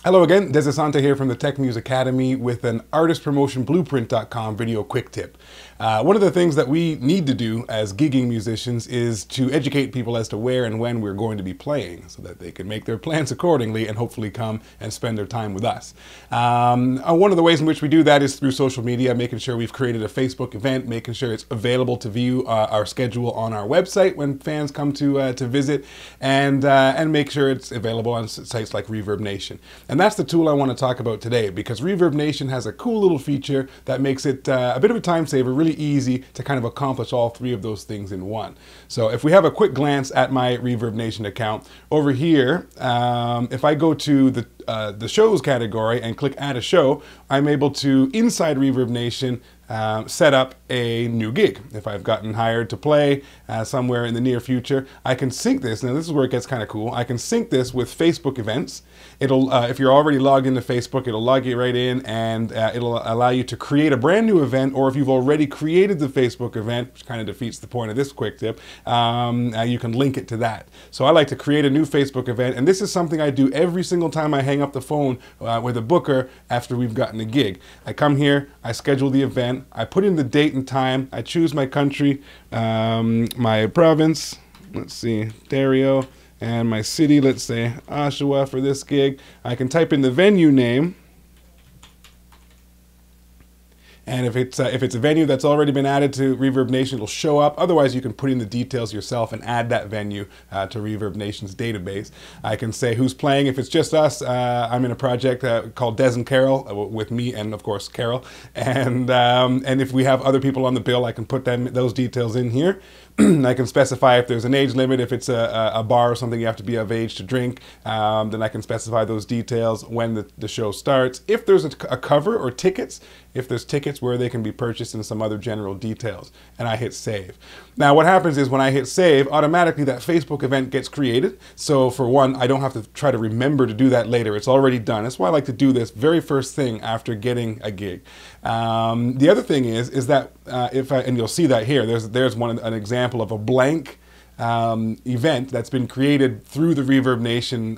Hello again, Des Asante here from the Tech Muse Academy with an artistpromotionblueprint.com video quick tip. One of the things that we need to do as gigging musicians is to educate people as to where and when we're going to be playing so that they can make their plans accordingly and hopefully come and spend their time with us. One of the ways in which we do that is through social media, making sure we've created a Facebook event, making sure it's available to view our schedule on our website when fans come to visit, and make sure it's available on sites like ReverbNation. And that's the tool I want to talk about today, because ReverbNation has a cool little feature that makes it a bit of a time saver, really easy to kind of accomplish all three of those things in one. So if we have a quick glance at my ReverbNation account, over here, if I go to the shows category and click add a show, I'm able to, inside ReverbNation, set up a new gig. If I've gotten hired to play somewhere in the near future, I can sync this. Now this is where it gets kind of cool. I can sync this with Facebook events. It'll, if you're already logged into Facebook, it'll log you right in, and it'll allow you to create a brand new event, or if you've already created the Facebook event, which kind of defeats the point of this quick tip, you can link it to that. So I like to create a new Facebook event, and this is something I do every single time I hang up the phone with a booker after we've gotten a gig. I come here, I schedule the event, I put in the date and time, I choose my country, my province, let's see, Ontario, and my city, let's say Oshawa for this gig. I can type in the venue name, and if it's a venue that's already been added to ReverbNation, it'll show up. Otherwise, you can put in the details yourself and add that venue to ReverbNation's database. I can say who's playing. If it's just us, I'm in a project called Des and Carol, with me and of course Carol. And if we have other people on the bill, I can put those details in here. I can specify if there's an age limit, if it's a bar or something you have to be of age to drink, then I can specify those details when the show starts. If there's a cover or tickets, if there's tickets, where they can be purchased, and some other general details, and I hit save. Now what happens is when I hit save, automatically that Facebook event gets created. So for one, I don't have to try to remember to do that later. It's already done. That's why I like to do this very first thing after getting a gig. The other thing is that and you'll see that here, there's an example of a blank event that's been created through the ReverbNation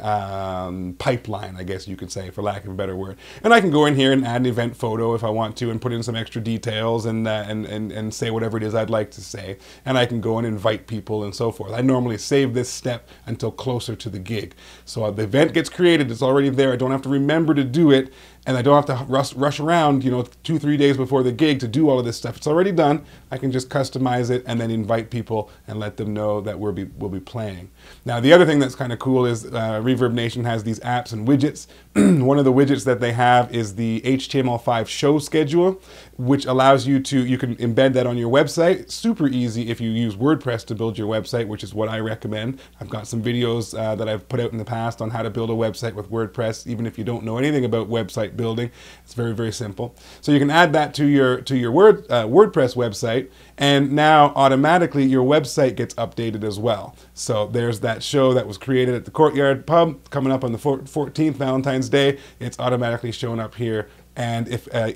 pipeline, I guess you could say, for lack of a better word. And I can go in here and add an event photo if I want to, and put in some extra details, and say whatever it is I'd like to say. And I can go and invite people and so forth. I normally save this step until closer to the gig. So the event gets created, it's already there. I don't have to remember to do it, and I don't have to rush around, 2-3 days before the gig to do all of this stuff. It's already done. I can just customize it and then invite people and let them know that we'll be playing. Now, the other thing that's kind of cool is ReverbNation has these apps and widgets. One of the widgets that they have is the HTML5 show schedule, which allows you can embed that on your website. It's super easy if you use WordPress to build your website, which is what I recommend. I've got some videos that I've put out in the past on how to build a website with WordPress, even if you don't know anything about website building. It's very, very simple. So you can add that to your WordPress website, and now automatically your website gets updated as well. So there's that show that was created at the Courtyard Pub coming up on the 14th, Valentine's Day. It's automatically shown up here. And if a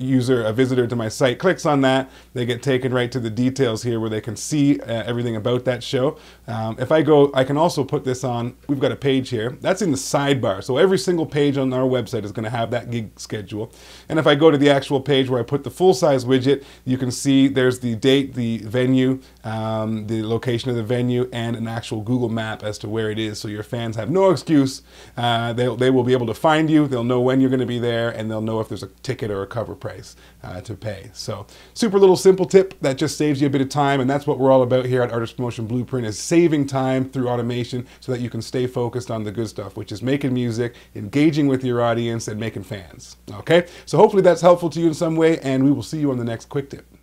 visitor to my site clicks on that, they get taken right to the details here where they can see everything about that show. If I go, I can also put this on, we've got a page here. That's in the sidebar. So every single page on our website is going to have that gig schedule. And if I go to the actual page where I put the full-size widget, you can see there's the date, the venue, the location of the venue, and an actual Google map as to where it is. So your fans have no excuse. They will be able to find you. They'll know when you're going to be there, and they'll know if there's a ticket or a cover price to pay. So super little simple tip that just saves you a bit of time, and that's what we're all about here at Artist Promotion Blueprint, is saving time through automation so that you can stay focused on the good stuff, which is making music, engaging with your audience, and making fans. Okay, so hopefully that's helpful to you in some way, and we will see you on the next quick tip.